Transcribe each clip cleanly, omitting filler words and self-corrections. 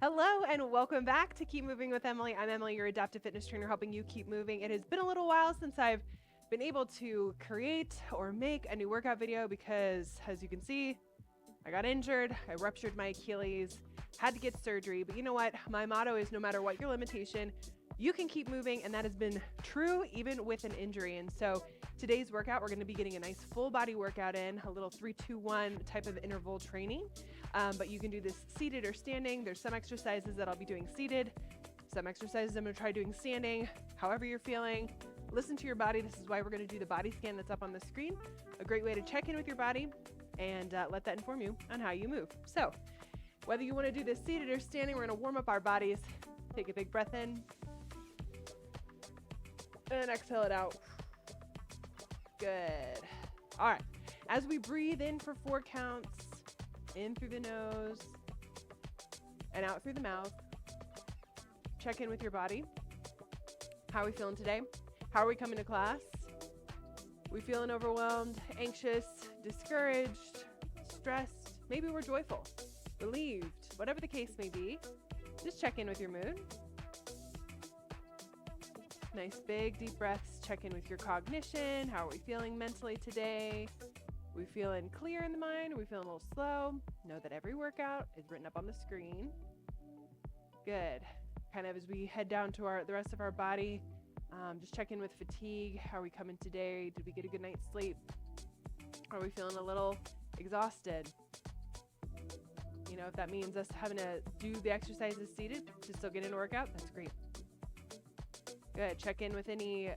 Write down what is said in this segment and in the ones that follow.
Hello and welcome back to Keep Moving with Emily. I'm Emily, your adaptive fitness trainer, helping you keep moving. It has been a little while since I've been able to create or make a new workout video because, as you can see, I got injured, I ruptured my Achilles, had to get surgery. But you know what? My motto is no matter what your limitation, you can keep moving, and that has been true even with an injury. And so today's workout, we're going to be getting a nice full body workout in, a little 3-2-1 type of interval training. But you can do this seated or standing. There's some exercises that I'll be doing seated, some exercises I'm going to try doing standing, however you're feeling. Listen to your body. This is why we're going to do the body scan that's up on the screen. A great way to check in with your body and let that inform you on how you move. So whether you want to do this seated or standing, we're going to warm up our bodies. Take a big breath in and exhale it out. Good. All right. As we breathe in for 4 counts, in through the nose and out through the mouth, check in with your body. How are we feeling today? How are we coming to class? We feeling overwhelmed, anxious, discouraged, stressed? Maybe we're joyful, relieved, whatever the case may be. Just check in with your mood. Nice big deep breaths. Check in with your cognition. How are we feeling mentally today? We feeling clear in the mind? Are we feeling a little slow? Know that every workout is written up on the screen. Good. Kind of as we head down to the rest of our body, just check in with fatigue. How are we coming today? Did we get a good night's sleep? Are we feeling a little exhausted? You know, if that means us having to do the exercises seated to still get in a workout, that's great. Good. Check in with any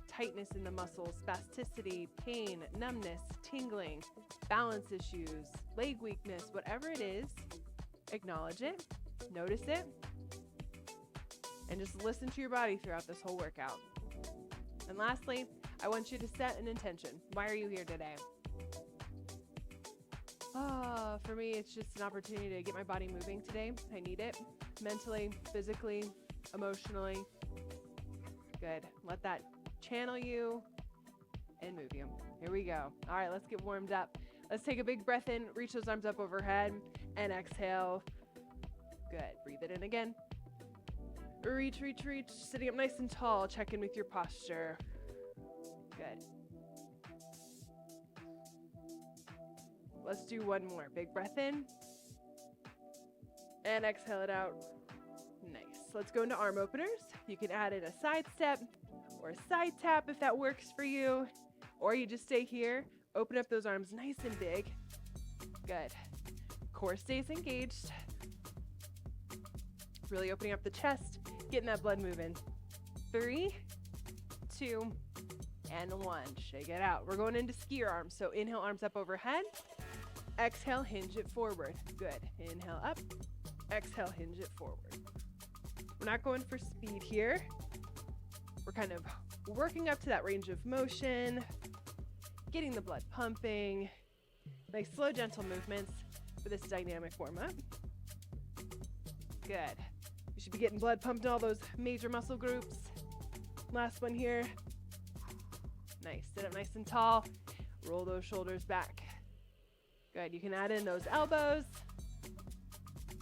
tightness in the muscles, spasticity, pain, numbness, tingling, balance issues, leg weakness, whatever it is, acknowledge it, notice it, and just listen to your body throughout this whole workout. And lastly, I want you to set an intention. Why are you here today? For me, it's just an opportunity to get my body moving today. I need it mentally, physically, emotionally. Good. Let that channel you and move you. Here we go. All right, let's get warmed up. Let's take a big breath in, reach those arms up overhead, and exhale. Good. Breathe it in again. Reach, reach, reach. Sitting up nice and tall. Check in with your posture. Good. Let's do one more. Big breath in. And exhale it out. Nice. Let's go into arm openers. You can add in a side step or a side tap if that works for you. Or you just stay here. Open up those arms nice and big. Good. Core stays engaged. Really opening up the chest, getting that blood moving. 3, 2, and 1. Shake it out. We're going into skier arms. So inhale, arms up overhead. Exhale, hinge it forward. Good. Inhale up. Exhale, hinge it forward. We're not going for speed here. We're kind of working up to that range of motion, getting the blood pumping. Nice slow, gentle movements for this dynamic warm-up. Good. You should be getting blood pumped in all those major muscle groups. Last one here. Nice. Sit up nice and tall. Roll those shoulders back. Good. You can add in those elbows.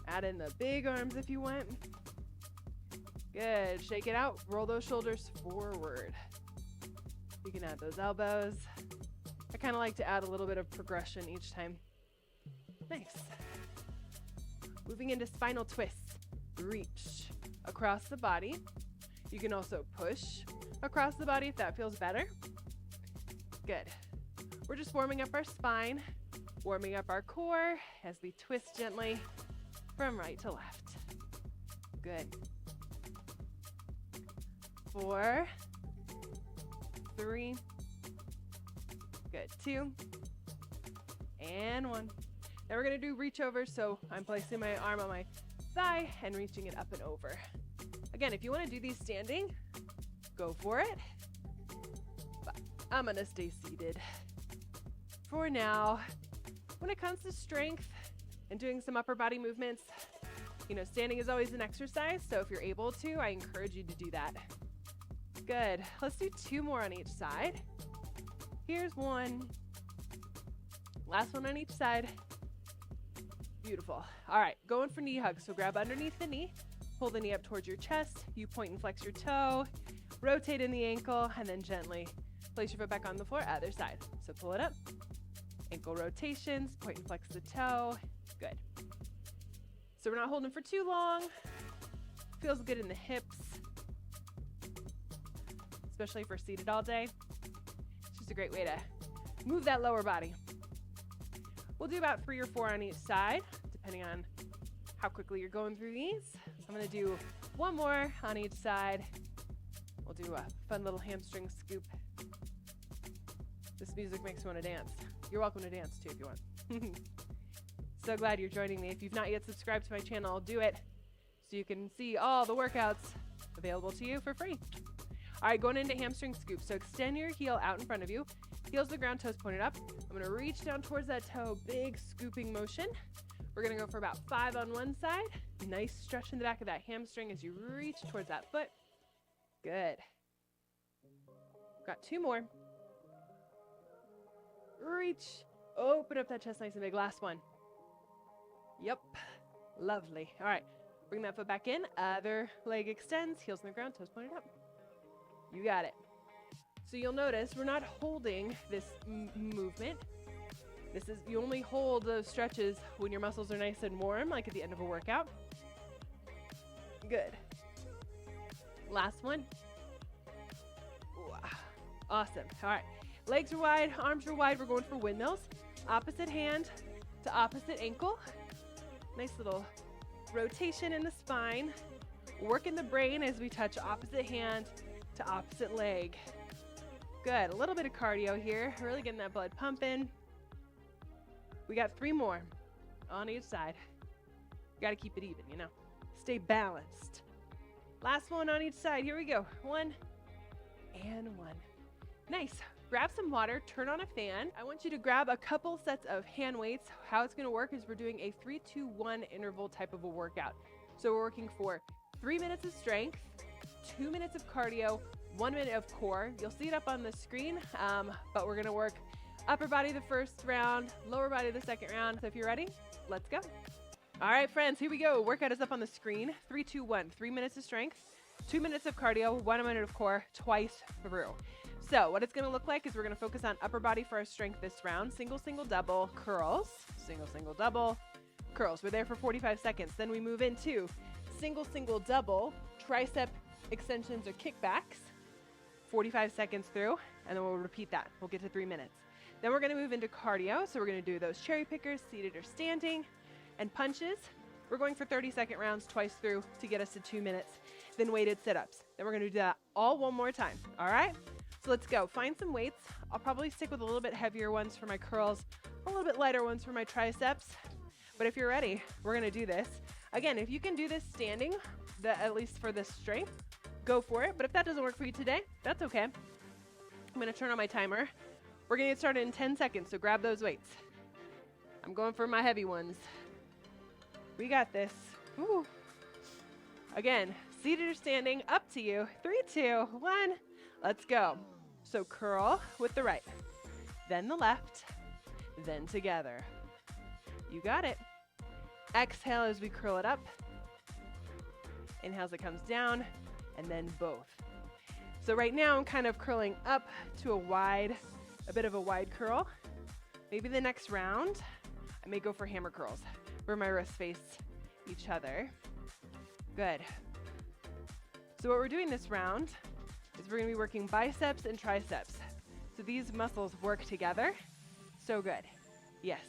Add in the big arms if you want. Good. Shake it out. Roll those shoulders forward. You can add those elbows. I kind of like to add a little bit of progression each time. Nice. Moving into spinal twists. Reach across the body. You can also push across the body if that feels better. Good. We're just warming up our spine, warming up our core as we twist gently from right to left. Good. 4, 3, good, 2, and 1. Now we're going to do reach over, so I'm placing my arm on my thigh and reaching it up and over. Again, if you want to do these standing, go for it. But I'm going to stay seated for now. When it comes to strength and doing some upper body movements, you know, standing is always an exercise, so if you're able to, I encourage you to do that. Good. Let's do 2 more on each side. Here's 1. Last one on each side. Beautiful. All right, going for knee hugs. So grab underneath the knee, pull the knee up towards your chest, you point and flex your toe, rotate in the ankle, and then gently place your foot back on the floor, other side. So pull it up, ankle rotations, point and flex the toe, good. So we're not holding for too long. Feels good in the hips, especially if we're seated all day. It's just a great way to move that lower body. We'll do about 3 or 4 on each side, depending on how quickly you're going through these. So I'm gonna do 1 more on each side. We'll do a fun little hamstring scoop. This music makes me want to dance. You're welcome to dance too if you want. So glad you're joining me. If you've not yet subscribed to my channel, do it so you can see all the workouts available to you for free. All right, going into hamstring scoop. So extend your heel out in front of you. Heels to the ground, toes pointed up. I'm gonna reach down towards that toe, big scooping motion. We're gonna go for about 5 on one side. Nice stretch in the back of that hamstring as you reach towards that foot. Good. Got 2 more. Reach, open up that chest nice and big. Last one. Yep, lovely. All right, bring that foot back in. Other leg extends, heels on the ground, toes pointed up. You got it. So you'll notice we're not holding this movement. This is, you only hold those stretches when your muscles are nice and warm, like at the end of a workout. Good. Last one. Ooh, awesome. All right, legs are wide, arms are wide. We're going for windmills. Opposite hand to opposite ankle. Nice little rotation in the spine. Work in the brain as we touch opposite hand to opposite leg. Good, a little bit of cardio here. Really getting that blood pumping. We got 3 more on each side. You gotta keep it even, you know. Stay balanced. Last one on each side, here we go. 1 and 1. Nice. Grab some water, turn on a fan. I want you to grab a couple sets of hand weights. How it's gonna work is we're doing a 3-2-1 interval type of a workout. So we're working for 3 minutes of strength, 2 minutes of cardio, 1 minute of core. You'll see it up on the screen, but we're gonna work upper body the first round, lower body the second round. So if you're ready, let's go. All right, friends, here we go. Workout is up on the screen. 3-2-1, 3 minutes of strength, 2 minutes of cardio, 1 minute of core, twice through. So what it's gonna look like is we're gonna focus on upper body for our strength this round. Single, single, double, curls. Single, single, double, curls. We're there for 45 seconds. Then we move into single, single, double, tricep extensions or kickbacks. 45 seconds through, and then we'll repeat that. We'll get to 3 minutes. Then we're gonna move into cardio. So we're gonna do those cherry pickers, seated or standing, and punches. We're going for 30-second rounds twice through to get us to 2 minutes. Then weighted sit-ups. Then we're gonna do that all 1 more time, all right? So let's go. Find some weights. I'll probably stick with a little bit heavier ones for my curls, a little bit lighter ones for my triceps. But if you're ready, we're gonna do this. Again, if you can do this standing, at least for this strength, go for it. But if that doesn't work for you today, that's okay. I'm gonna turn on my timer. We're gonna get started in 10 seconds, so grab those weights. I'm going for my heavy ones. We got this. Woo. Again, seated or standing, up to you. 3, 2, 1. Let's go. So curl with the right, then the left, then together. You got it. Exhale as we curl it up. Inhale as it comes down, and then both. So right now I'm kind of curling up to a bit of a wide curl. Maybe the next round, I may go for hammer curls, where my wrists face each other. Good. So what we're doing this round is we're gonna be working biceps and triceps. So these muscles work together. So good. Yes.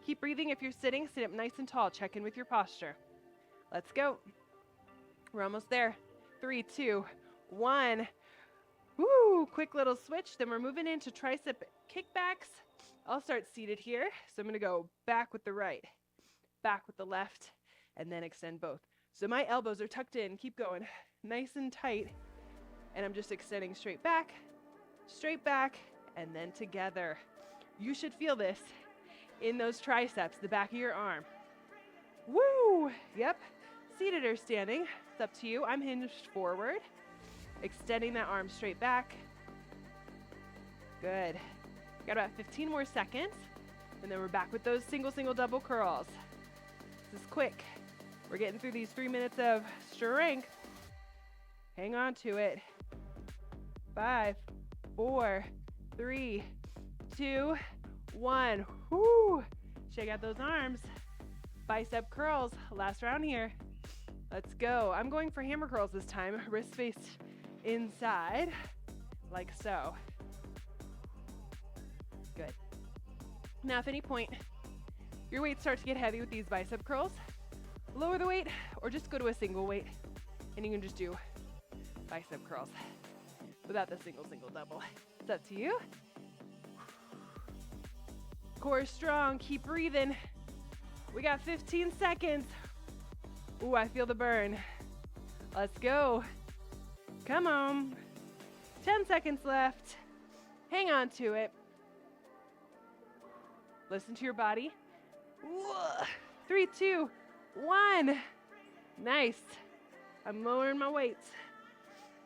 Keep breathing. If you're sitting, sit up nice and tall. Check in with your posture. Let's go. We're almost there. 3, 2, 1. Woo, quick little switch. Then we're moving into tricep kickbacks. I'll start seated here. So I'm gonna go back with the right, back with the left, and then extend both. So my elbows are tucked in. Keep going. Nice and tight. And I'm just extending straight back, and then together. You should feel this in those triceps, the back of your arm. Woo! Yep. Seated or standing, it's up to you. I'm hinged forward, extending that arm straight back. Good. Got about 15 more seconds, and then we're back with those single, single, double curls. is quick. We're getting through these 3 minutes of strength. Hang on to it. 5, 4, 3, 2, 1. Woo! Shake out those arms. Bicep curls. Last round here. Let's go. I'm going for hammer curls this time. Wrist faced inside, like so. Good. Now, if any point your weight starts to get heavy with these bicep curls, lower the weight or just go to a single weight, and you can just do bicep curls without the single, double. It's up to you. Core strong. Keep breathing. We got 15 seconds. Ooh, I feel the burn. Let's go. Come on. 10 seconds left. Hang on to it. Listen to your body. 3, 2, 1. Nice. I'm lowering my weights.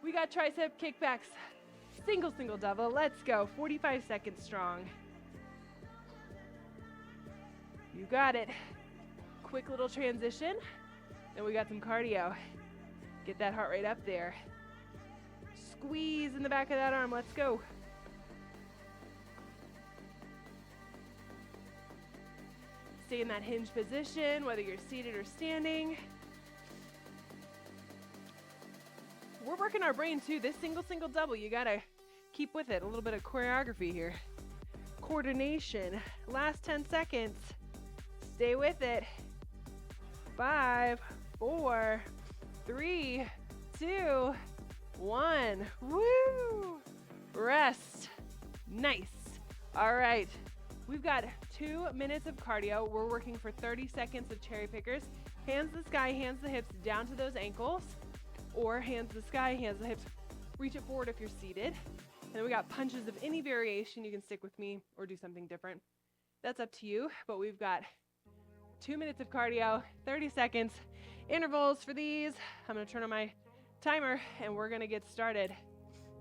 We got tricep kickbacks. Single, double. Let's go. 45 seconds strong. You got it. Quick little transition. Then we got some cardio. Get that heart rate up there. Squeeze in the back of that arm. Let's go. Stay in that hinge position, whether you're seated or standing. We're working our brain too. This single, double, you gotta keep with it. A little bit of choreography here. Coordination. Last 10 seconds. Stay with it. 5, 4, 3, 2, 1. Woo! Rest. Nice. All right. We've got 2 minutes of cardio. We're working for 30 seconds of cherry pickers. Hands to the sky, hands to the hips, down to those ankles. Or hands to the sky, hands to the hips. Reach it forward if you're seated. And then we got punches of any variation. You can stick with me or do something different. That's up to you. But we've got 2 minutes of cardio, 30 seconds. Intervals for these. I'm going to turn on my timer and we're going to get started.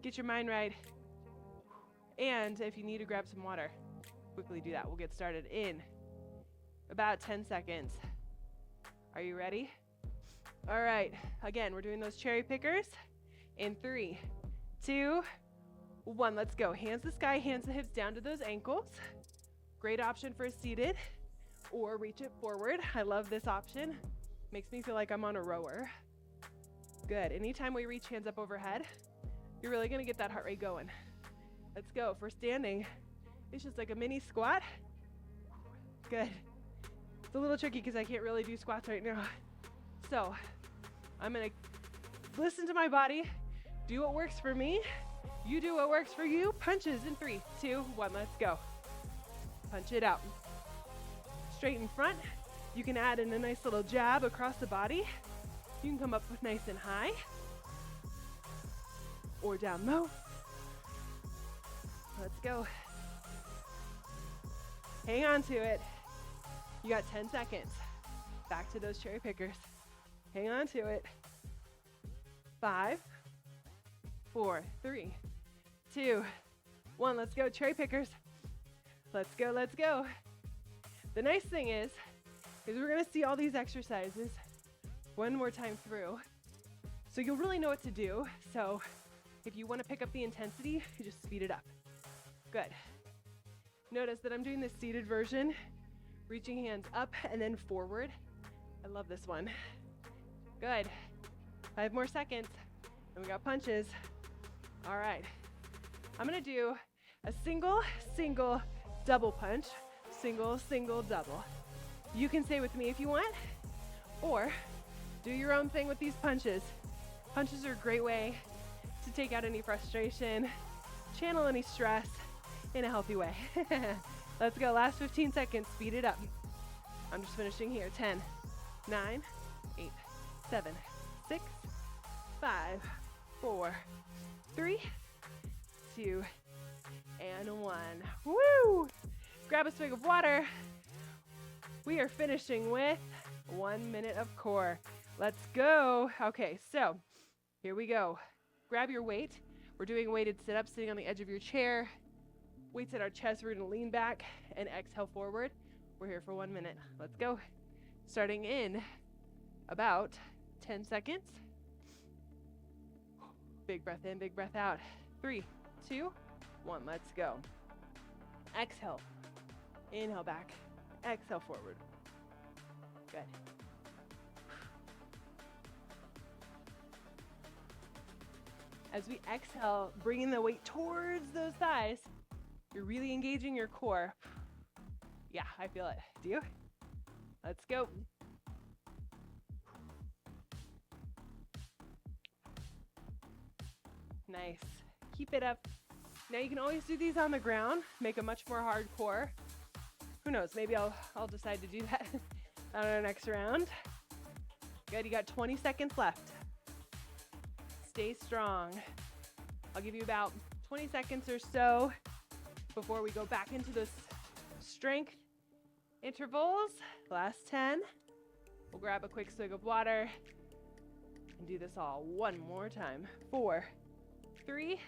Get your mind right. And if you need to grab some water, quickly do that. We'll get started in about 10 seconds. Are you ready? All right. Again, we're doing those cherry pickers in 3, 2, 1. Let's go. Hands to the sky, hands to the hips, down to those ankles. Great option for seated or reach it forward. I love this option. Makes me feel like I'm on a rower. Good. Anytime we reach hands up overhead, you're really going to get that heart rate going. Let's go. For standing, it's just like a mini squat. Good. It's a little tricky because I can't really do squats right now. So I'm going to listen to my body, do what works for me. You do what works for you. Punches in 3, 2, 1. Let's go. Punch it out. Straight in front. You can add in a nice little jab across the body. You can come up with nice and high or down low. Let's go. Hang on to it. You got 10 seconds. Back to those cherry pickers. Hang on to it. 5, 4, 3, 2, 1. Let's go, cherry pickers. Let's go, let's go. The nice thing is we're gonna see all these exercises one more time through. So you'll really know what to do. So if you wanna pick up the intensity, you just speed it up. Good. Notice that I'm doing the seated version, reaching hands up and then forward. I love this one. Good. 5 more seconds. And we got punches. All right. I'm gonna do a single, double punch. Single, double. You can say with me if you want, or do your own thing with these punches. Punches are a great way to take out any frustration, channel any stress in a healthy way. Let's go. Last 15 seconds. Speed it up. I'm just finishing here. 10, 9, 8, 7, 6, 5, 4, 3, 2, and 1. Woo! Grab a swig of water. We are finishing with 1 minute of core. Let's go. Okay, so here we go. Grab your weight. We're doing weighted sit-ups sitting on the edge of your chair. Weights at our chest. We're going to lean back and exhale forward. We're here for 1 minute. Let's go. Starting in about 10 seconds. Big breath in, big breath out. 3, 2, 1, let's go. Exhale. Inhale back. Exhale forward. Good. As we exhale, bringing the weight towards those thighs, you're really engaging your core. Yeah, I feel it. Do you? Let's go. Nice. Keep it up. Now you can always do these on the ground, make a much more hardcore. Who knows, maybe I'll decide to do that on our next round. Good, you got 20 seconds left. Stay strong. I'll give you about 20 seconds or so before we go back into those strength intervals. Last 10. We'll grab a quick swig of water and do this all one more time. 4, 3,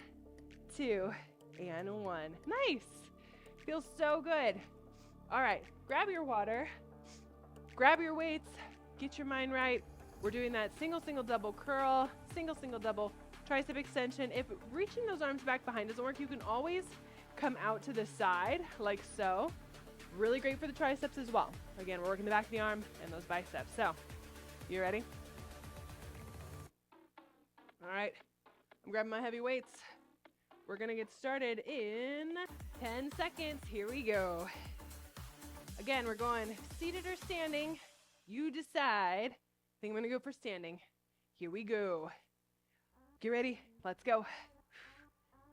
2, and 1. Nice. Feels so good. All right, grab your water, grab your weights, get your mind right. We're doing that single, double curl, single, double tricep extension. If reaching those arms back behind doesn't work, you can always come out to the side like so. Really great for the triceps as well. Again, we're working the back of the arm and those biceps. So, you ready? All right, I'm grabbing my heavy weights. We're gonna get started in 10 seconds. Here we go. Again, we're going seated or standing. You decide. I think I'm gonna go for standing. Here we go. Get ready, let's go.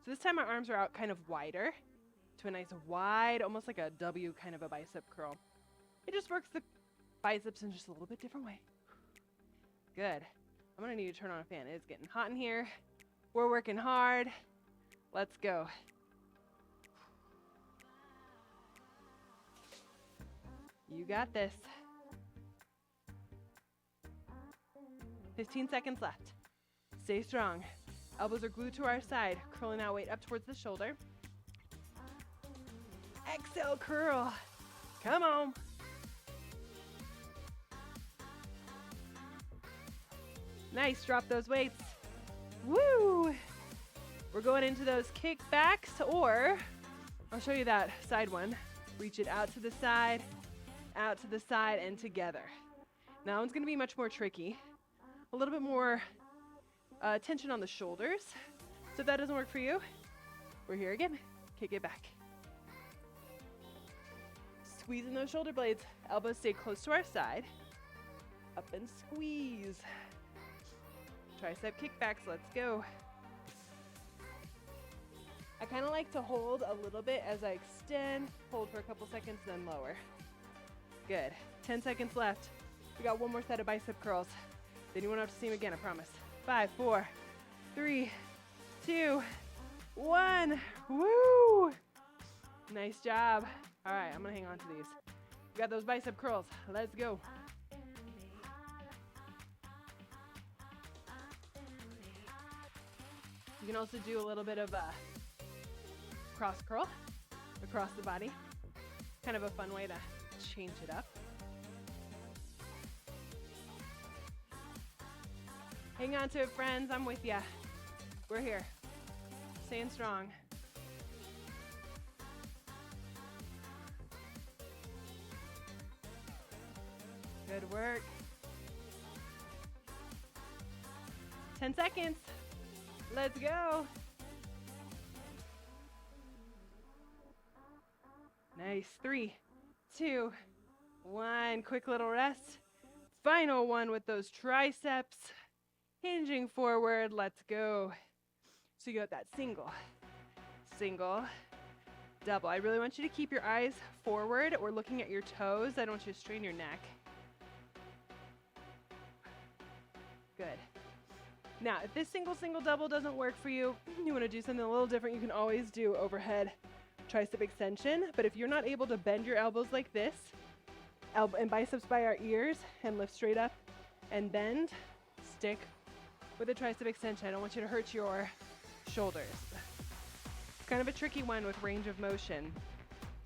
So this time our arms are out kind of wider to a nice wide, almost like a W kind of a bicep curl. It just works the biceps in just a little bit different way. Good. I'm gonna need to turn on a fan. It's getting hot in here. We're working hard. Let's go. You got this. 15 seconds left. Stay strong. Elbows are glued to our side, curling that weight up towards the shoulder. Exhale, curl. Come on. Nice, drop those weights. Woo! We're going into those kickbacks, or I'll show you that side one. Reach it out to the side, and together. Now one's gonna be much more tricky. A little bit more tension on the shoulders. So if that doesn't work for you, we're here again. Kick it back. Squeezing those shoulder blades. Elbows stay close to our side. Up and squeeze. Tricep kickbacks, let's go. I kind of like to hold a little bit as I extend, hold for a couple seconds, then lower. Good. 10 seconds left. We got one more set of bicep curls. Then you won't have to see them again, I promise. 5, 4, 3, 2, 1. Woo! Nice job. All right, I'm gonna hang on to these. We got those bicep curls. Let's go. You can also do a little bit of a cross curl across the body. Kind of a fun way to change it up. Hang on to it, friends. I'm with ya. We're here. Staying strong. Good work. 10 seconds. Let's go. Nice. 3, 2, 1. Quick little rest. Final one with those triceps. Hinging forward. Let's go. So you got that single, double. I really want you to keep your eyes forward or looking at your toes. I don't want you to strain your neck. Good. Now, if this single, double doesn't work for you, you want to do something a little different, you can always do overhead tricep extension. But if you're not able to bend your elbows like this, elbow and biceps by our ears, and lift straight up and bend, stick with a tricep extension. I don't want you to hurt your shoulders. It's kind of a tricky one with range of motion,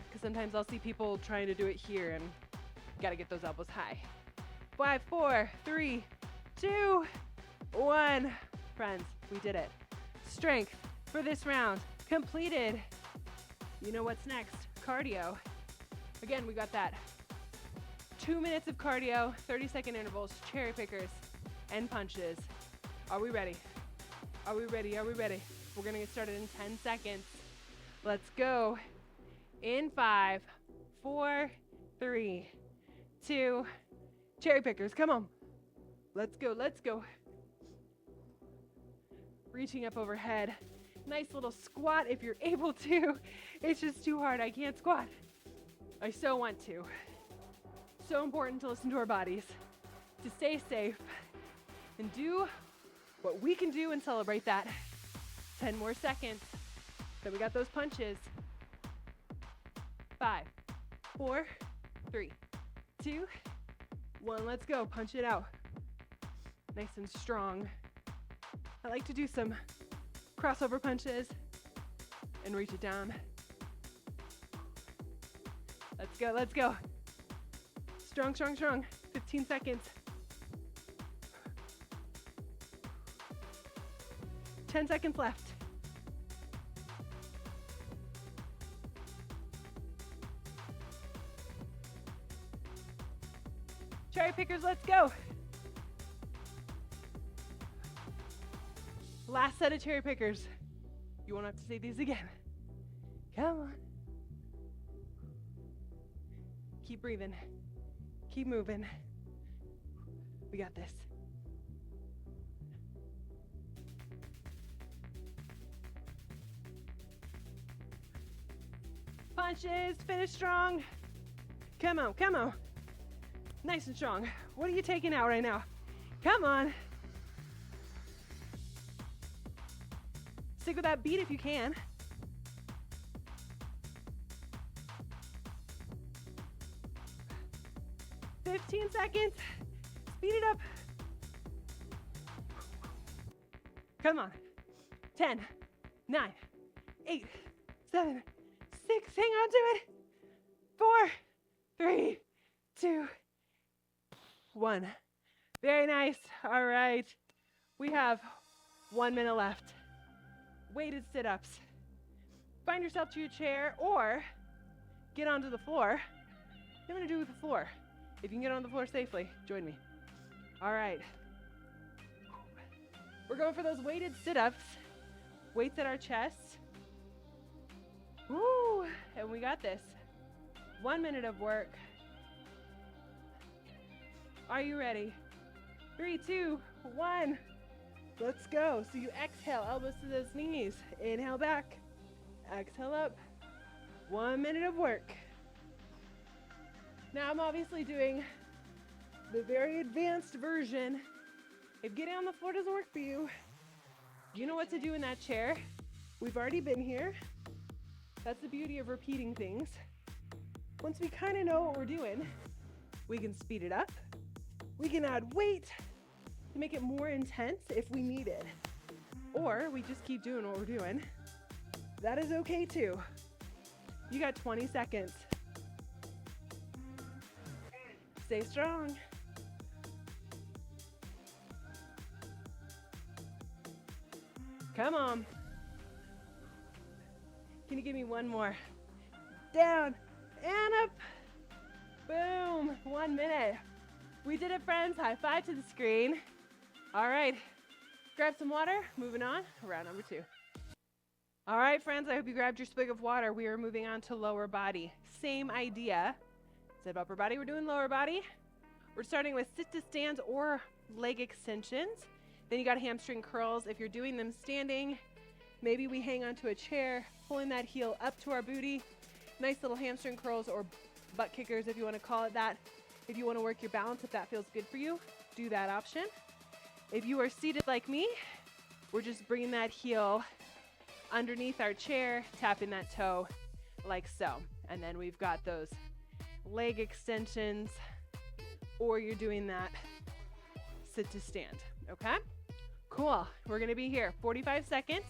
because sometimes I'll see people trying to do it here, and you got to get those elbows high. 5, 4, 3, 2, 1. Friends, we did it. Strength for this round completed. You know what's next? Cardio. Again, we got that 2 minutes of cardio, 30-second intervals, cherry pickers, and punches. Are we ready? Are we ready? Are we ready? We're gonna get started in 10 seconds. Let's go. In 5, 4, 3, 2, cherry pickers, come on. Let's go, let's go. Reaching up overhead. Nice little squat if you're able to. It's just too hard, I can't squat. I so want to. So important to listen to our bodies, to stay safe, and do what we can do and celebrate that. 10 more seconds. So we got those punches. 5, 4, 3, 2, 1. Let's go. Punch it out. Nice and strong. I like to do some crossover punches and reach it down. Let's go. Let's go. Strong, strong, strong. 15 seconds. 10 seconds left. Cherry pickers, let's go. Last set of cherry pickers. You won't have to say these again. Come on. Keep breathing. Keep moving. We got this. Punches, finish strong. Come on, come on. Nice and strong. What are you taking out right now? Come on. Stick with that beat if you can. "15 seconds. Speed it up. Come on. 10, 9, 8, 7, 6. Hang on to it. 4, 3, 2, 1. Very nice. All right. We have 1 minute left. Weighted sit-ups. Find yourself to your chair or get onto the floor. I'm going to do with the floor. If you can get on the floor safely, join me. All right. We're going for those weighted sit-ups. Weights at our chest. Woo! And we got this. 1 minute of work. Are you ready? 3, 2, 1. Let's go. So you exhale, elbows to those knees. Inhale back. Exhale up. 1 minute of work. Now I'm obviously doing the very advanced version. If getting on the floor doesn't work for you, you know what to do in that chair. We've already been here. That's the beauty of repeating things. Once we kind of know what we're doing, we can speed it up. We can add weight to make it more intense if we need it. Or we just keep doing what we're doing. That is okay too. You got 20 seconds. Stay strong. Come on. Can you give me one more? Down and up. Boom. 1 minute. We did it, friends. High five to the screen. All right. Grab some water. Moving on. Round number 2. All right, friends. I hope you grabbed your swig of water. We are moving on to lower body. Same idea. Instead of upper body, we're doing lower body. We're starting with sit to stand or leg extensions. Then you got hamstring curls. If you're doing them standing, maybe we hang onto a chair, pulling that heel up to our booty. Nice little hamstring curls or butt kickers if you want to call it that. If you want to work your balance, if that feels good for you, do that option. If you are seated like me, we're just bringing that heel underneath our chair, tapping that toe like so. And then we've got those leg extensions, or you're doing that sit to stand, okay? Cool. We're going to be here 45 seconds,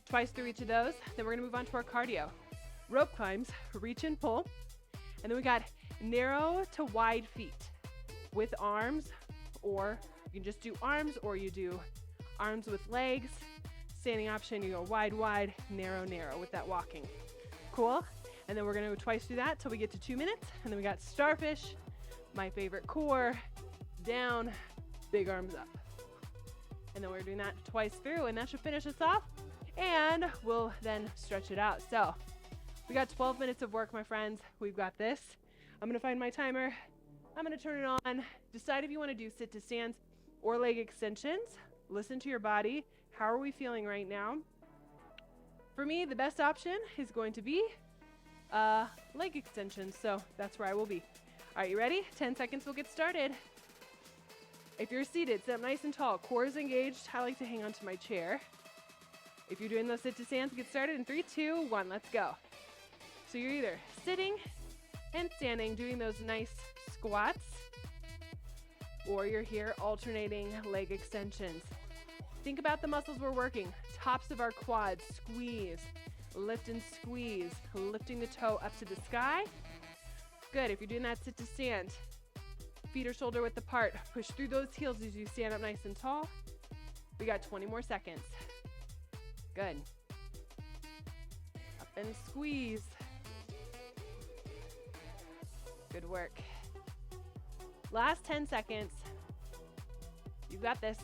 twice through each of those. Then we're going to move on to our cardio. Rope climbs, reach and pull. And then we got narrow to wide feet. with arms, or you can just do arms, or you do arms with legs. Standing option, you go wide, wide, narrow, narrow with that walking. Cool? And then we're gonna go twice through that till we get to 2 minutes. And then we got starfish, my favorite core, down, big arms up. And then we're doing that twice through, and that should finish us off. And we'll then stretch it out. So we got 12 minutes of work, my friends. We've got this. I'm gonna find my timer. I'm gonna turn it on. Decide if you wanna do sit to stands or leg extensions. Listen to your body. How are we feeling right now? For me, the best option is going to be leg extensions, so that's where I will be. All right, you ready? 10 seconds, we'll get started. If you're seated, sit up nice and tall. Core is engaged. I like to hang onto my chair. If you're doing those sit to stands, get started in 3, 2, 1, let's go. So you're either sitting and standing, doing those nice squats, or you're here alternating leg extensions. Think about the muscles we're working. Tops of our quads, squeeze, lift and squeeze, lifting the toe up to the sky. Good, if you're doing that sit to stand, feet are shoulder width apart. Push through those heels as you stand up nice and tall. We got 20 more seconds. Good. Up and squeeze. Good work. Last 10 seconds. You got this.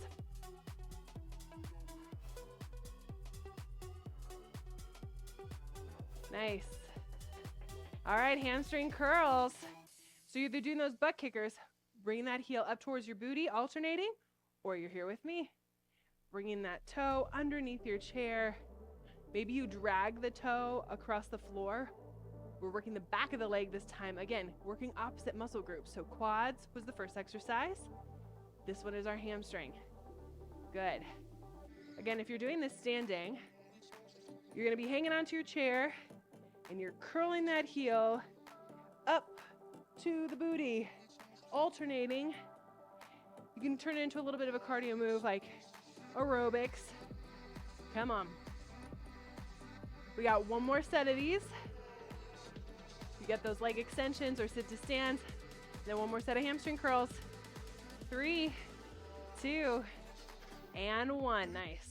Nice. All right, hamstring curls. So you're either doing those butt kickers, bringing that heel up towards your booty, alternating, or you're here with me, bringing that toe underneath your chair. Maybe you drag the toe across the floor. We're working the back of the leg this time. Again, working opposite muscle groups. So quads was the first exercise. This one is our hamstring. Good. Again, if you're doing this standing, you're gonna be hanging onto your chair and you're curling that heel up to the booty, alternating. You can turn it into a little bit of a cardio move like aerobics. Come on. We got one more set of these. You get those leg extensions or sit to stands. Then one more set of hamstring curls. 3, 2, and 1. Nice.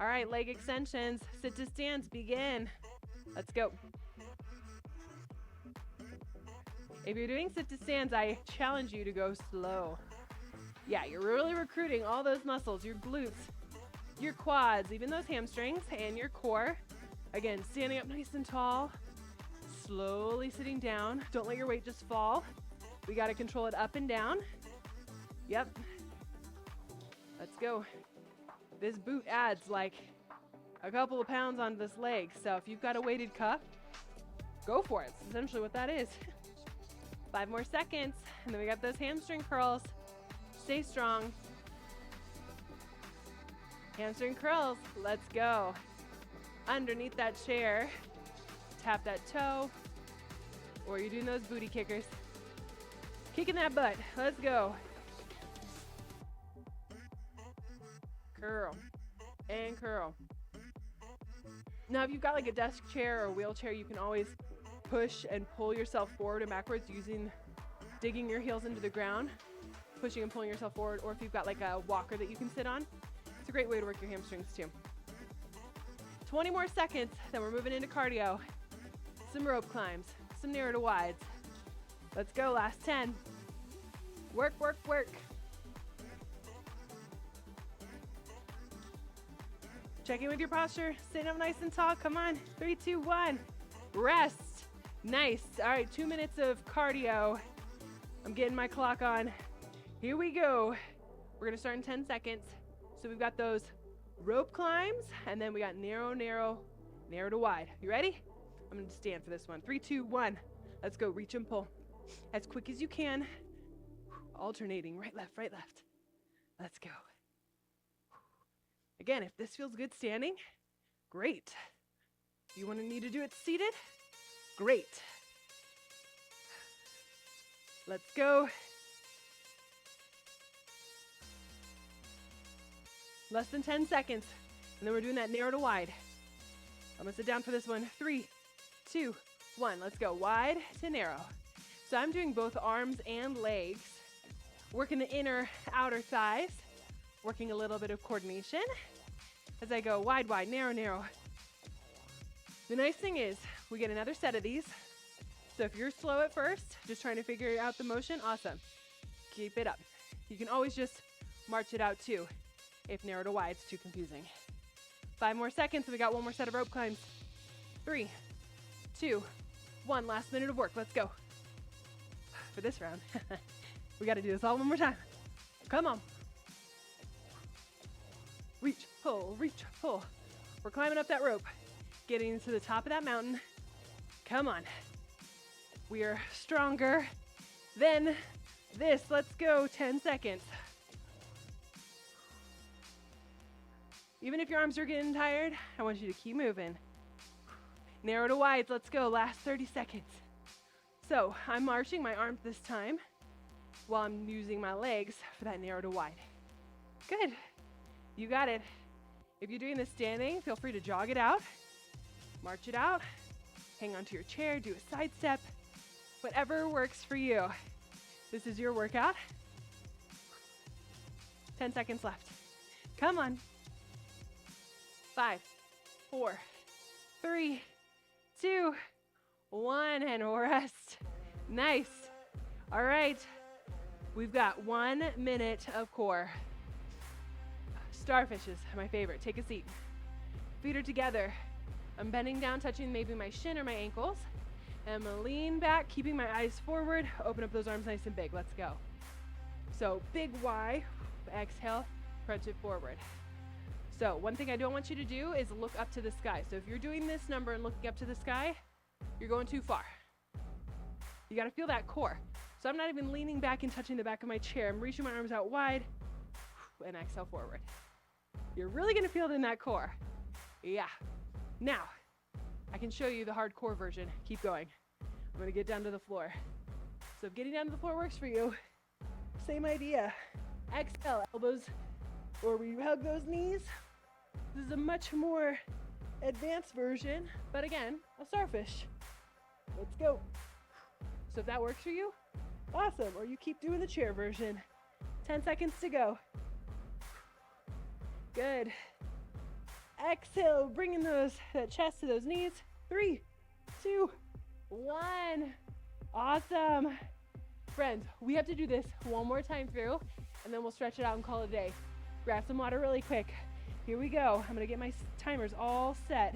All right, leg extensions, sit to stands, begin. Let's go. If you're doing sit to stands, I challenge you to go slow. Yeah, you're really recruiting all those muscles, your glutes, your quads, even those hamstrings, and your core. Again, standing up nice and tall, slowly sitting down. Don't let your weight just fall. We got to control it up and down. Yep. Let's go. This boot adds like a couple of pounds onto this leg. So if you've got a weighted cuff, go for it. It's essentially what that is. 5 more seconds. And then we got those hamstring curls. Stay strong. Hamstring curls. Let's go. Underneath that chair, tap that toe, or you're doing those booty kickers. Kicking that butt. Let's go. Curl and curl. Now, if you've got like a desk chair or a wheelchair, you can always push and pull yourself forward and backwards digging your heels into the ground, pushing and pulling yourself forward. Or if you've got like a walker that you can sit on, it's a great way to work your hamstrings too. 20 more seconds, then we're moving into cardio. Some rope climbs, some narrow to wides. Let's go, last 10. Work, work, work. Check in with your posture, sitting up nice and tall, come on. 3, 2, 1, rest. Nice, all right, 2 minutes of cardio. I'm getting my clock on. Here we go. We're gonna start in 10 seconds. So we've got those rope climbs, and then we got narrow, narrow, narrow to wide. You ready? I'm gonna stand for this one. 3, 2, 1. Let's go, reach and pull. As quick as you can. Alternating, right, left, right, left. Let's go. Again, if this feels good standing, great. You want to need to do it seated? Great. Let's go. Less than 10 seconds. And then we're doing that narrow to wide. I'm gonna sit down for this one. 3, 2, 1. Let's go. Wide to narrow. So I'm doing both arms and legs. Working the inner, outer thighs. Working a little bit of coordination as I go wide, wide, narrow, narrow. The nice thing is we get another set of these. So if you're slow at first, just trying to figure out the motion, awesome. Keep it up. You can always just march it out too if narrow to wide is too confusing. 5 more seconds and we got one more set of rope climbs. 3, 2, 1. Last minute of work. Let's go. For this round, we got to do this all one more time. Come on. Reach, pull, reach, pull. We're climbing up that rope, getting to the top of that mountain. Come on. We are stronger than this. Let's go. 10 seconds. Even if your arms are getting tired, I want you to keep moving. Narrow to wide. Let's go. Last 30 seconds. So I'm marching my arms this time while I'm using my legs for that narrow to wide. Good. You got it. If you're doing this standing, feel free to jog it out, march it out, hang onto your chair, do a side step, whatever works for you. This is your workout. 10 seconds left. Come on. 5, 4, 3, 2, 1, and rest. Nice. All right. We've got 1 minute of core. Starfish is my favorite. Take a seat. Feet are together. I'm bending down, touching maybe my shin or my ankles. And I'm gonna lean back, keeping my eyes forward. Open up those arms nice and big. Let's go. So big Y. Exhale, crunch it forward. So one thing I don't want you to do is look up to the sky. So if you're doing this number and looking up to the sky, you're going too far. You gotta feel that core. So I'm not even leaning back and touching the back of my chair. I'm reaching my arms out wide and exhale forward. You're really gonna feel it in that core. Yeah. Now, I can show you the hardcore version. Keep going. I'm gonna get down to the floor. So if getting down to the floor works for you, same idea. Exhale, elbows, or we hug those knees. This is a much more advanced version, but again, a starfish. Let's go. So if that works for you, awesome. Or you keep doing the chair version. 10 seconds to go. Good. Exhale, bringing that chest to those knees. 3, 2, 1. Awesome. Friends, we have to do this one more time through, and then we'll stretch it out and call it a day. Grab some water really quick. Here we go. I'm gonna get my timers all set,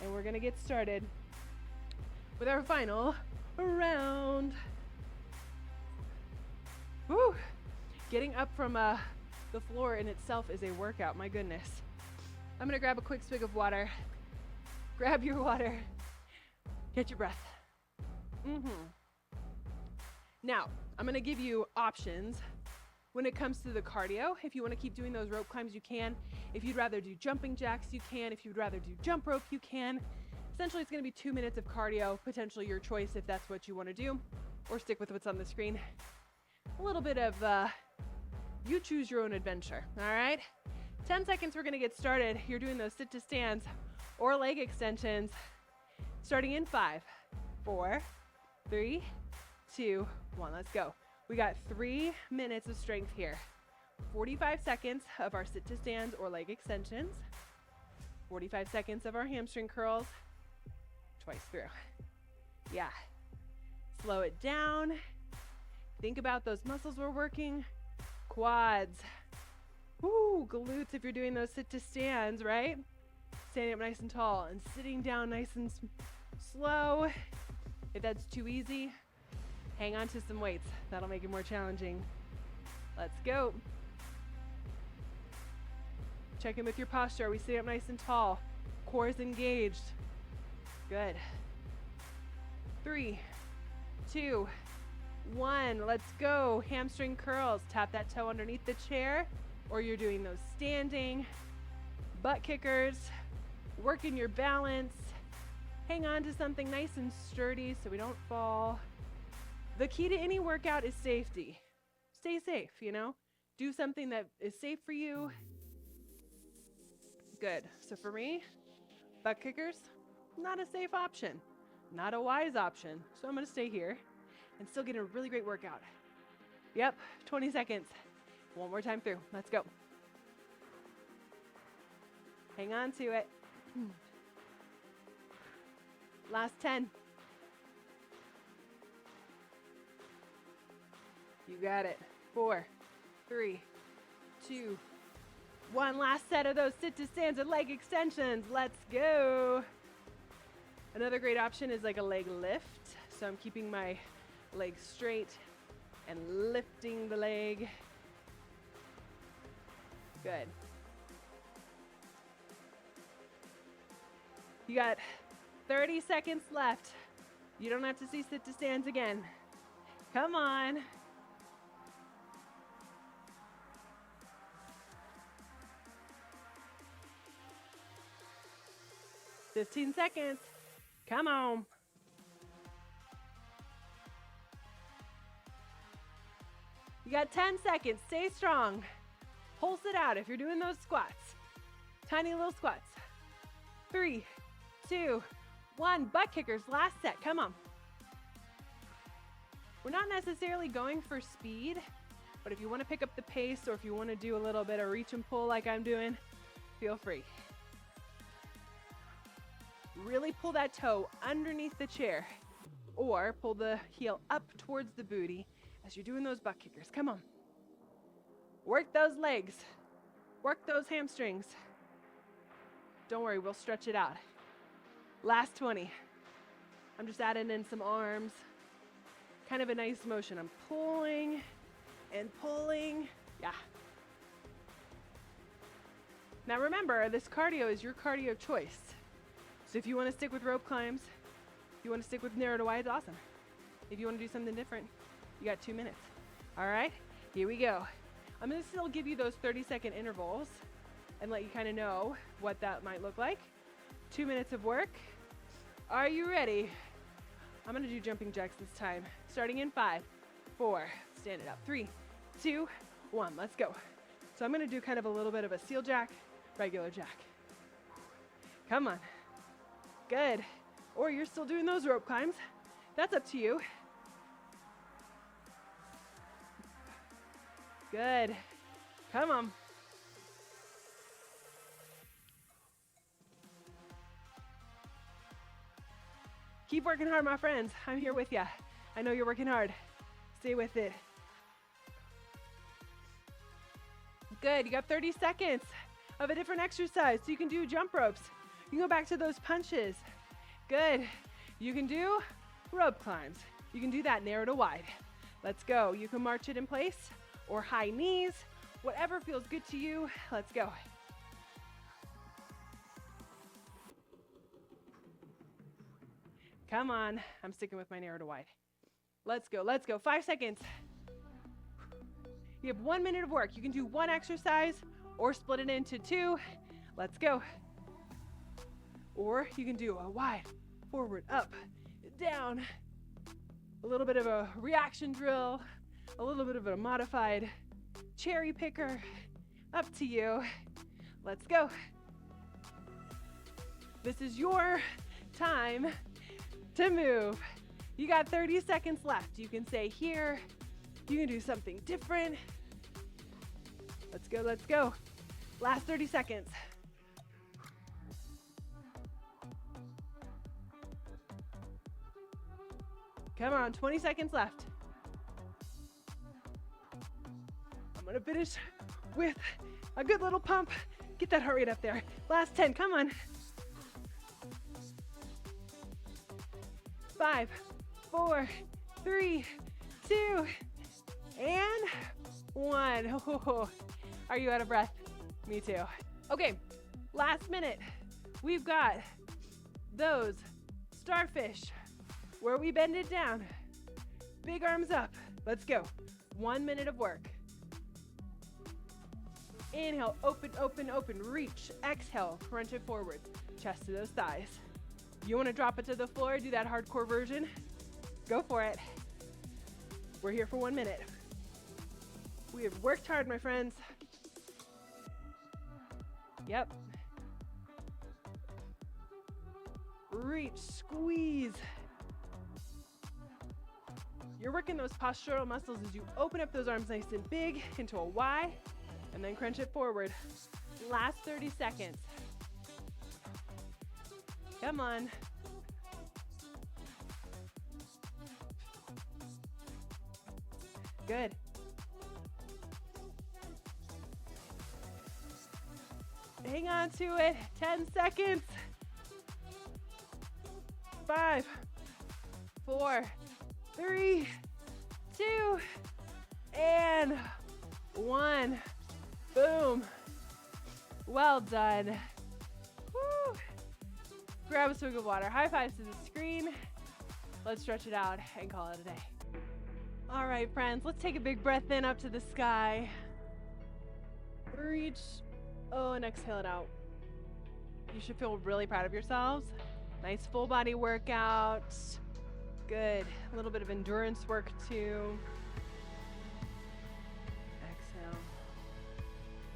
and we're gonna get started with our final round. Woo! Getting up from the floor in itself is a workout, my goodness. I'm gonna grab a quick swig of water. Grab your water. Get your breath. Now, I'm gonna give you options when it comes to the cardio. If you wanna keep doing those rope climbs, you can. If you'd rather do jumping jacks, you can. If you'd rather do jump rope, you can. Essentially, it's gonna be 2 minutes of cardio, potentially your choice if that's what you wanna do, or stick with what's on the screen. A little bit of, you choose your own adventure, all right? 10 seconds, we're gonna get started. You're doing those sit to stands or leg extensions, starting in 5, 4, 3, 2, 1, let's go. We got 3 minutes of strength here. 45 seconds of our sit to stands or leg extensions, 45 seconds of our hamstring curls, twice through. Yeah. Slow it down. Think about those muscles we're working. Quads. Woo, glutes if you're doing those sit to stands, right? Standing up nice and tall and sitting down nice and slow. If that's too easy, hang on to some weights. That'll make it more challenging. Let's go. Check in with your posture. Are we sitting up nice and tall? Core is engaged. Good. 3, 2, 1. Let's go. Hamstring curls. Tap that toe underneath the chair, or you're doing those standing. Butt kickers. Working your balance. Hang on to something nice and sturdy so we don't fall. The key to any workout is safety. Stay safe, you know? Do something that is safe for you. Good. So for me, butt kickers, not a safe option, not a wise option. So I'm going to stay here and still get a really great workout. Yep, 20 seconds. One more time through. Let's go. Hang on to it. Last 10. You got it. 4, 3, 2, 1. Last set of those sit to stands and leg extensions. Let's go. Another great option is like a leg lift. So I'm keeping my leg straight and lifting the leg. Good. You got 30 seconds left. You don't have to see sit to stands again. Come on. $15 seconds. Come on. You got 10 seconds. Stay strong. Pulse it out if you're doing those squats. Tiny little squats. 3, 2, 1. Butt kickers. Last set. Come on. We're not necessarily going for speed, but if you want to pick up the pace or if you want to do a little bit of reach and pull like I'm doing, feel free. Really pull that toe underneath the chair or pull the heel up towards the booty as you're doing those butt kickers. Come on. Work those legs. Work those hamstrings. Don't worry, we'll stretch it out. Last 20. I'm just adding in some arms. Kind of a nice motion. I'm pulling and pulling. Yeah. Now remember, this cardio is your cardio choice. So if you want to stick with rope climbs, if you want to stick with narrow to wide, awesome. If you want to do something different, you got 2 minutes. All right, here we go. I'm going to still give you those 30-second intervals and let you kind of know what that might look like. 2 minutes of work. Are you ready? I'm going to do jumping jacks this time. Starting in 5, 4, stand it up. 3, 2, 1, let's go. So I'm going to do kind of a little bit of a seal jack, regular jack. Come on. Good. Or you're still doing those rope climbs. That's up to you. Good. Come on. Keep working hard, my friends. I'm here with you. I know you're working hard. Stay with it. Good. You got 30 seconds of a different exercise. So you can do jump ropes. You can go back to those punches. Good. You can do rope climbs. You can do that narrow to wide. Let's go. You can march it in place or high knees. Whatever feels good to you. Let's go. Come on. I'm sticking with my narrow to wide. Let's go. Let's go. 5 seconds. You have 1 minute of work. You can do one exercise or split it into 2. Let's go. Or you can do a wide, forward, up, down. A little bit of a reaction drill. A little bit of a modified cherry picker. Up to you. Let's go. This is your time to move. You got 30 seconds left. You can say here. You can do something different. Let's go, let's go. Last 30 seconds. Come on, 20 seconds left. I'm gonna finish with a good little pump. Get that heart rate up there. Last 10, come on. 5, 4, 3, 2, and 1. Oh, are you out of breath? Me too. Okay, last minute. We've got those starfish where we bend it down. Big arms up. Let's go. 1 minute of work. Inhale, open, open, open. Reach. Exhale, crunch it forward. Chest to those thighs. You want to drop it to the floor, do that hardcore version? Go for it. We're here for 1 minute. We have worked hard, my friends. Yep. Reach, squeeze. You're working those postural muscles as you open up those arms nice and big into a Y, and then crunch it forward. Last 30 seconds. Come on. Good. Hang on to it. 10 seconds. 5, 4, 3, 2, and 1. Boom. Well done. Woo. Grab a swig of water. High fives to the screen. Let's stretch it out and call it a day. All right, friends, let's take a big breath in up to the sky. Reach. Oh, and exhale it out. You should feel really proud of yourselves. Nice full body workout. Good. A little bit of endurance work too. Exhale.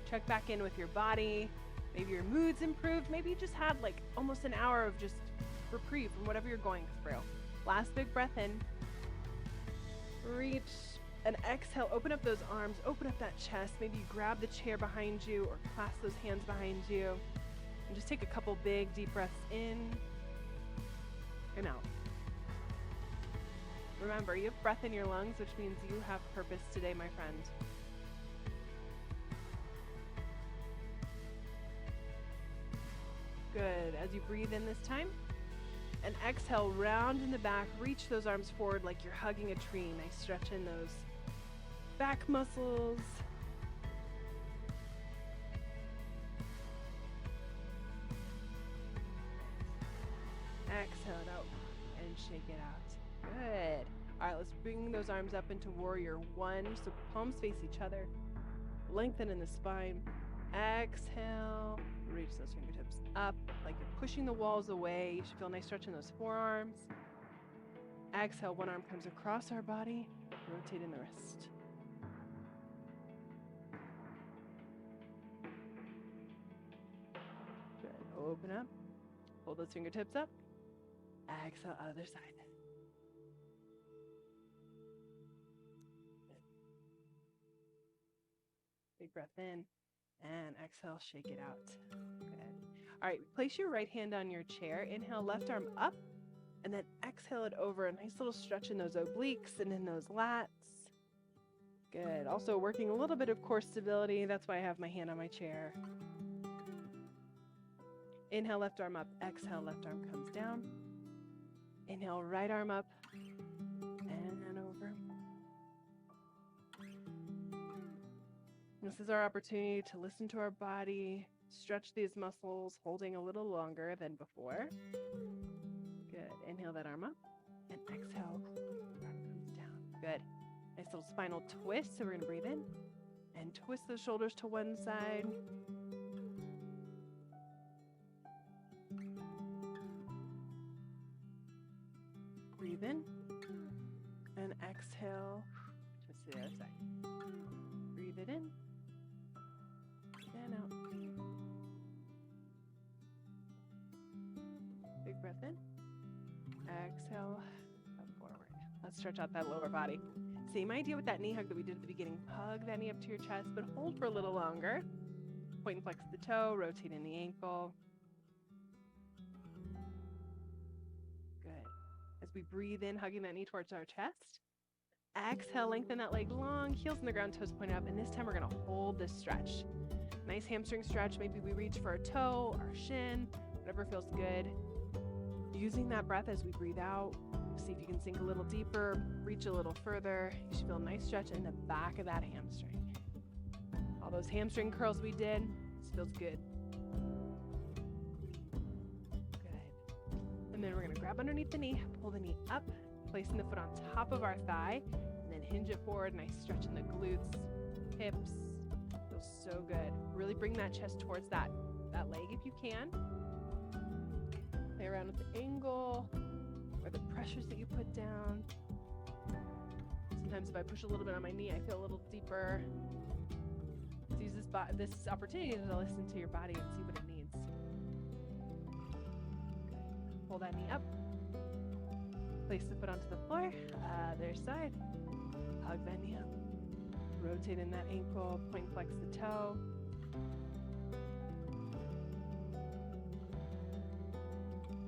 Check back in with your body. Maybe your mood's improved. Maybe you just had like almost an hour of just reprieve from whatever you're going through. Last big breath in. Reach and exhale. Open up those arms. Open up that chest. Maybe you grab the chair behind you or clasp those hands behind you. And just take a couple big deep breaths in and out. Remember, you have breath in your lungs, which means you have purpose today, my friend. Good. As you breathe in this time, and exhale, round in the back, reach those arms forward like you're hugging a tree. Nice stretch in those back muscles. Exhale it out and shake it out. Good. All right, let's bring those arms up into warrior one. So palms face each other. Lengthen in the spine. Exhale. Reach those fingertips up like you're pushing the walls away. You should feel a nice stretch in those forearms. Exhale, one arm comes across our body. Rotate in the wrist. Good. Open up. Hold those fingertips up. Exhale, other side. Big breath in and exhale, shake it out. Good. All right, place your right hand on your chair. Inhale, left arm up, and then exhale it over. A nice little stretch in those obliques and in those lats. Good. Also working a little bit of core stability. That's why I have my hand on my chair. Inhale, left arm up. Exhale, left arm comes down. Inhale, right arm up and over. This is our opportunity to listen to our body, stretch these muscles, holding a little longer than before. Good. Inhale that arm up and exhale, arm comes down. Good. Nice little spinal twist. So we're going to breathe in and twist the shoulders to one side. Breathe in and exhale. Twist to the other side. Breathe it in and out. Big breath in. Exhale. Come forward. Let's stretch out that lower body. Same idea with that knee hug that we did at the beginning. Hug that knee up to your chest, but hold for a little longer. Point and flex the toe, rotate in the ankle. Good. As we breathe in, hugging that knee towards our chest. Exhale, lengthen that leg long, heels in the ground, toes pointed up, and this time we're gonna hold this stretch. Nice hamstring stretch. Maybe we reach for our toe, our shin, whatever feels good. Using that breath as we breathe out, see if you can sink a little deeper, reach a little further. You should feel a nice stretch in the back of that hamstring. All those hamstring curls we did, this feels good. Good. And then we're gonna grab underneath the knee, pull the knee up, placing the foot on top of our thigh, and then hinge it forward. Nice stretch in the glutes, hips. Feels so good. Really bring that chest towards that leg if you can. Play around with the angle or the pressures that you put down. Sometimes if I push a little bit on my knee, I feel a little deeper. Let's use this opportunity to listen to your body and see what it needs. Good. Pull that knee up. Place the foot onto the floor. Other side. Hug that knee up. Rotate in that ankle. Point flex the toe.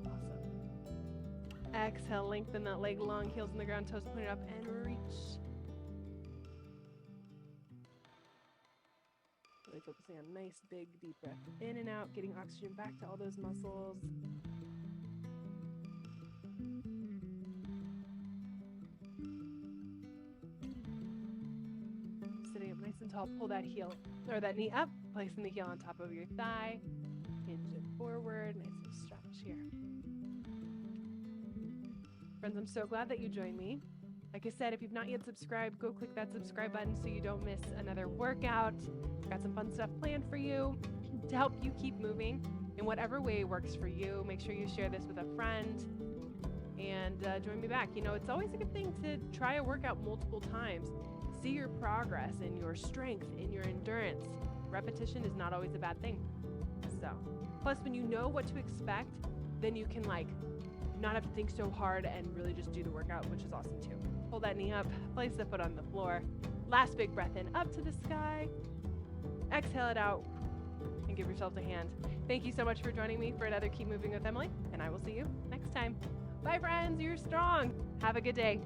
Awesome. Exhale, lengthen that leg long, heels in the ground, toes pointed up, and reach. Really focusing on nice, big, deep breath in and out, getting oxygen back to all those muscles. Sitting up nice and tall, pull that heel or that knee up, placing the heel on top of your thigh. Hinge it forward, nice and stretch here. Friends, I'm so glad that you joined me. Like I said, if you've not yet subscribed, go click that subscribe button so you don't miss another workout. Got some fun stuff planned for you to help you keep moving in whatever way works for you. Make sure you share this with a friend and join me back. You know, it's always a good thing to try a workout multiple times. See your progress in your strength, in your endurance. Repetition is not always a bad thing. So, plus when you know what to expect, then you can not have to think so hard and really just do the workout, which is awesome too. Pull that knee up, place the foot on the floor. Last big breath in, up to the sky. Exhale it out and give yourselves a hand. Thank you so much for joining me for another Keep Moving with Emily, and I will see you next time. Bye friends, you're strong. Have a good day.